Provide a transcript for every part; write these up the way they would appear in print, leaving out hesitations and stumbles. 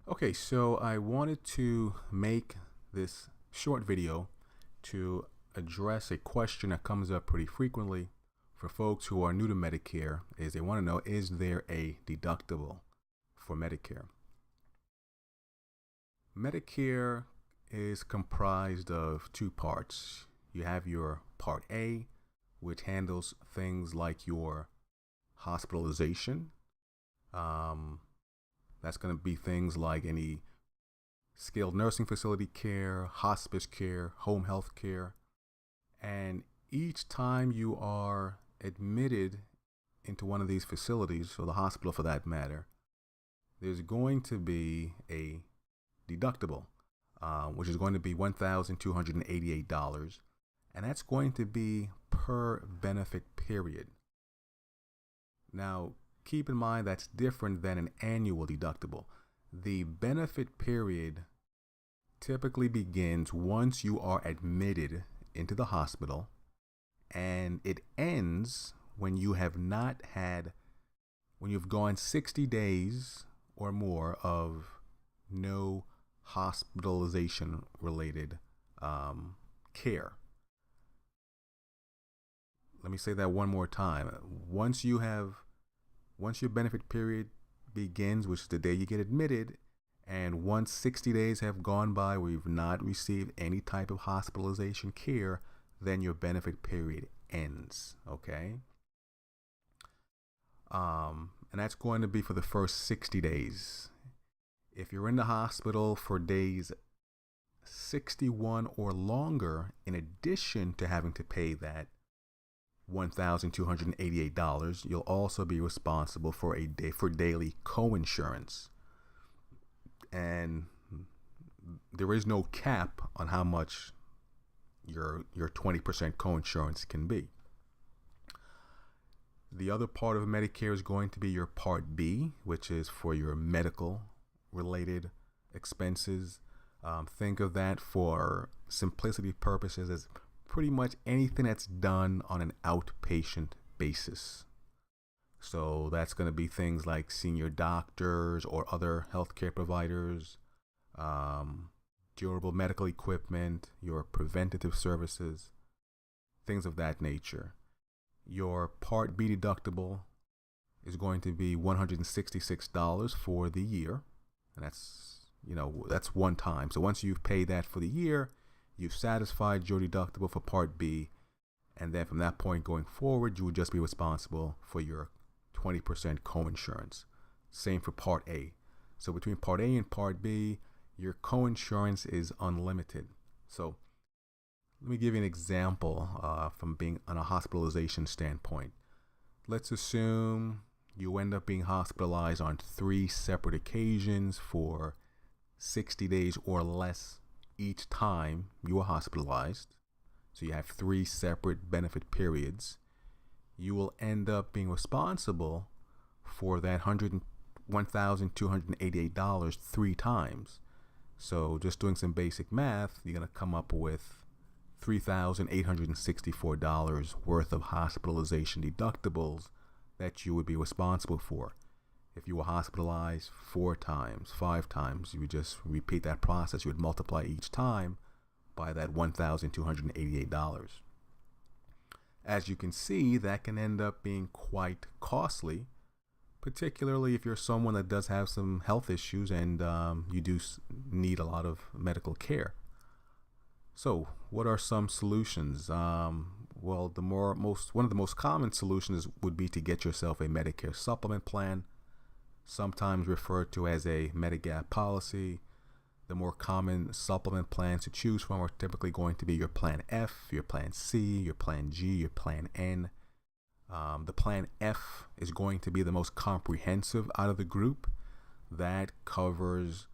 Okay, so I wanted to make this short video to address a question that comes up pretty frequently for folks who are new to Medicare. Is they want to know, is there a deductible for Medicare? Medicare is comprised of two parts. You have your Part A, which handles things like your hospitalization. That's going to be things like any skilled nursing facility care, hospice care, home health care. And each time you are admitted into one of these facilities, or the hospital for that matter, there's going to be a deductible, which is going to be $1,288. And that's going to be per benefit period. Now, keep in mind that's different than an annual deductible. The benefit period typically begins once you are admitted into the hospital, and it ends when you have when you've gone 60 days or more of no hospitalization related care. Let me say that one more time. Once your benefit period begins, which is the day you get admitted, and once 60 days have gone by where you've not received any type of hospitalization care, then your benefit period ends, okay? And that's going to be for the first 60 days. If you're in the hospital for days 61 or longer, in addition to having to pay that $1,288, you'll also be responsible for daily co-insurance. And there is no cap on how much your 20% co-insurance can be. The other part of Medicare is going to be your Part B, which is for your medical related expenses. Think of that, for simplicity purposes, as pretty much anything that's done on an outpatient basis. So that's going to be things like seeing your doctors or other healthcare providers, durable medical equipment, your preventative services, things of that nature. Your Part B deductible is going to be $166 for the year, and that's one time. So once you've paid that for the year, you've satisfied your deductible for Part B, and then from that point going forward, you would just be responsible for your 20% co-insurance. Same for Part A. So between Part A and Part B, your co-insurance is unlimited. So let me give you an example from being on a hospitalization standpoint. Let's assume you end up being hospitalized on 3 separate occasions for 60 days or less each time you are hospitalized. So you have 3 separate benefit periods. You will end up being responsible for that $1,288 3 times. So just doing some basic math, you're going to come up with $3,864 worth of hospitalization deductibles that you would be responsible for. If you were hospitalized 4 times, 5 times, you would just repeat that process. You would multiply each time by that $1,288. As you can see, that can end up being quite costly, particularly if you're someone that does have some health issues and you do need a lot of medical care. So what are some solutions? Well, one of the most common solutions would be to get yourself a Medicare supplement plan, sometimes referred to as a Medigap policy. The more common supplement plans to choose from are typically going to be your Plan F, your Plan C, your Plan G, your Plan N. The Plan F is going to be the most comprehensive out of the group. That covers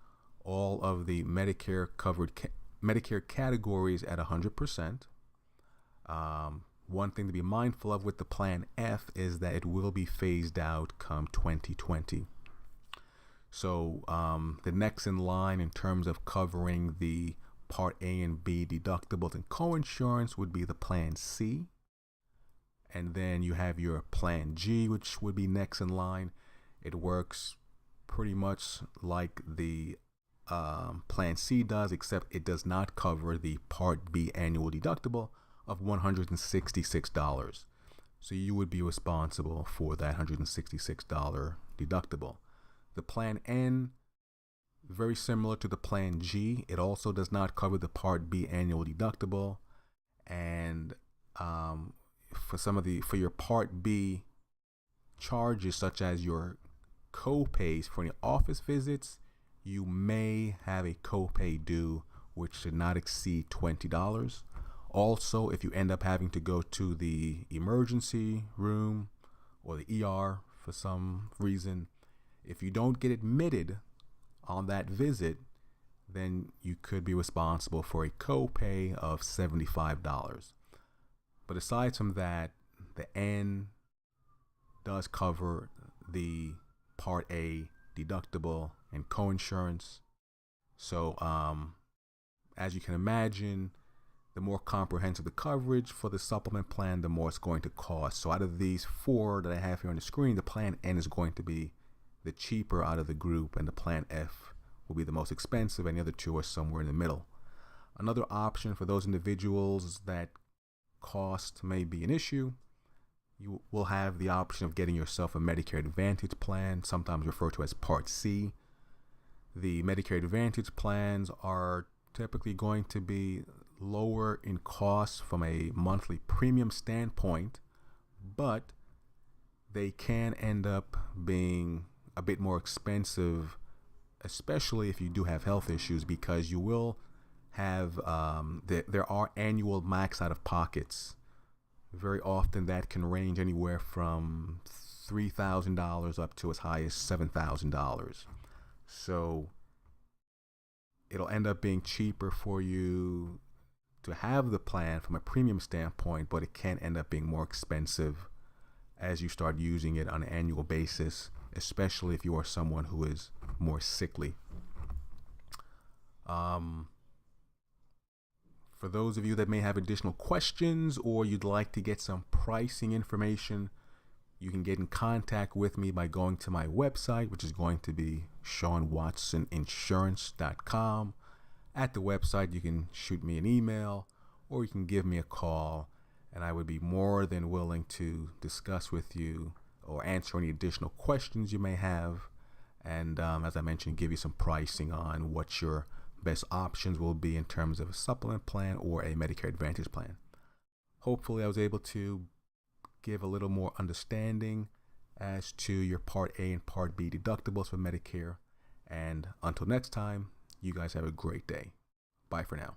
all of the Medicare categories at 100%. One thing to be mindful of with the Plan F is that it will be phased out come 2020. So the next in line in terms of covering the Part A and B deductibles and co-insurance would be the Plan C. And then you have your Plan G, which would be next in line. It works pretty much like the Plan C does, except it does not cover the Part B annual deductible of $166. So you would be responsible for that $166 deductible. The Plan N, very similar to the Plan G, it also does not cover the Part B annual deductible. And for your Part B charges, such as your co-pays for any office visits, you may have a co-pay due which should not exceed $20. Also, if you end up having to go to the emergency room or the ER for some reason, if you don't get admitted on that visit, then you could be responsible for a co-pay of $75. But aside from that, the N does cover the Part A deductible and coinsurance. So as you can imagine, the more comprehensive the coverage for the supplement plan, the more it's going to cost. So out of these four that I have here on the screen, the Plan N is going to be the cheaper out of the group, and the Plan F will be the most expensive, and the other two are somewhere in the middle. Another option for those individuals that cost may be an issue, you will have the option of getting yourself a Medicare Advantage Plan, sometimes referred to as Part C. The Medicare Advantage plans are typically going to be lower in cost from a monthly premium standpoint, but they can end up being a bit more expensive, especially if you do have health issues, because you will have there are annual max out of pockets. Very often that can range anywhere from $3,000 up to as high as $7,000. So it'll end up being cheaper for you to have the plan from a premium standpoint, but it can end up being more expensive as you start using it on an annual basis, especially if you are someone who is more sickly. For those of you that may have additional questions or you'd like to get some pricing information, you can get in contact with me by going to my website, which is going to be SeanWatsonInsurance.com. At the website, you can shoot me an email or you can give me a call, and I would be more than willing to discuss with you or answer any additional questions you may have. And as I mentioned, give you some pricing on what your best options will be in terms of a supplement plan or a Medicare Advantage plan. Hopefully I was able to give a little more understanding as to your Part A and Part B deductibles for Medicare. And until next time, you guys have a great day. Bye for now.